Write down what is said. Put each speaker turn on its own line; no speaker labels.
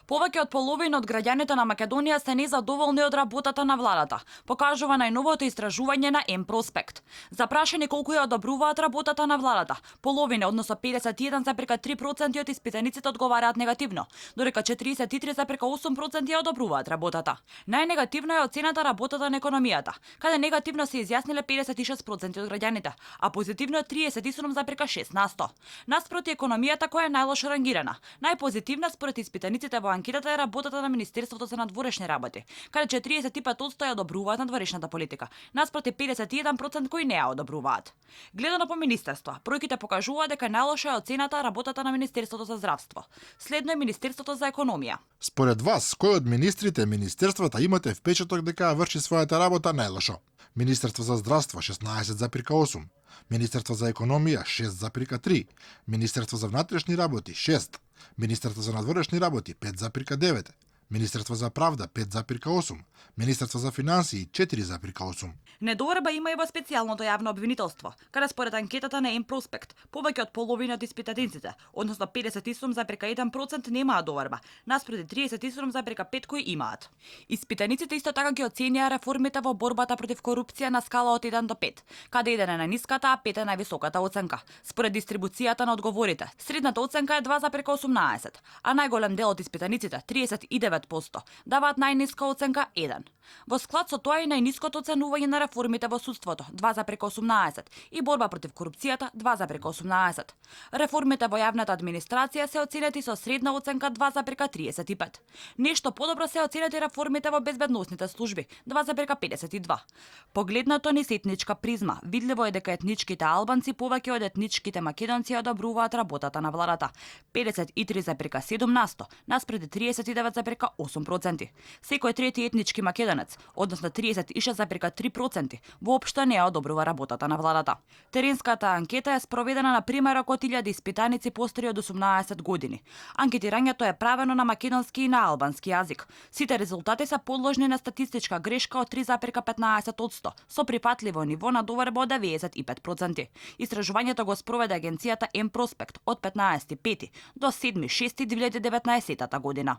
Повеќе од половина од граѓаните на Македонија се незадоволни од работата на владата, покажува најновото истражување на Емпроспект. Запрашани колку ја одобруваат работата на владата, половина, односно 51,3% од испитаниците одговараат негативно, додека 43,8% ја одобруваат работата. Најнегативна е оцената работата на економијата, каде негативно се изјасниле 56% од граѓаните, а позитивно 37,6%. Наспроти економијата која е најлошо рангирана, најпозитивна според испитаниците во анкетата е работата на Министерството за надворешни работи, каде 45% ја одобруваат надворешната политика, наспроти 51% кои не ја одобруваат. Гледано по министерства, бројките покажуваат дека најлоша е оцената работата на Министерството за здравство. Следно е Министерството за економија.
Според вас, кој од министрите и министерствата имате впечаток дека врши својата работа најлошо? Министерство за здравство 16,8, Министерство за економија 6,3, Министерство за внатрешни работи 6, Министерство за надворешни работи 5,9, Министерство за правда 5,8, Министерство за финансии 4,8.
Недоверба има и во специјалното јавно обвинителство, каде според анкетата на Емпроспект, повеќе од половина од испитаниците, односно 57,1% немаат доверба, наспроти 37,5% кои имаат. Испитаниците исто така ги оценија реформите во борбата против корупција на скала од 1 до 5, каде 1 е најниската, а 5 е највисоката оценка. Според дистрибуцијата на одговорите, средната оценка е 2,18, а најголем дел од испитаниците, 39%, даваат најниска оценка 1. Во склад со тоа и најниското оценување на реформите во судството 2,18 и борба против корупцијата 2,18. Реформите во јавната администрација се оценети со средна оценка 2,35. Нешто подобро се оценети реформите во безбедносните служби 2,52. Погледнато низ етничка призма, видливо е дека етничките албанци повеќе од етничките македонци одобруваат работата на владата 53,7% наспред 39,8%. Секој трети етнички македонец, односно 36,3%, воопшто не ја одобрува работата на владата. Теренската анкета е спроведена на примерок од 1000 испитаници постари од 18 години. Анкетирањето е правено на македонски и на албански јазик. Сите резултати се подложни на статистичка грешка од 3,15%, со прифатливо ниво на доверба од 95%. Истражувањето го спроведе агенцијата Емпроспект од 15.5. до 7.6.2019 година.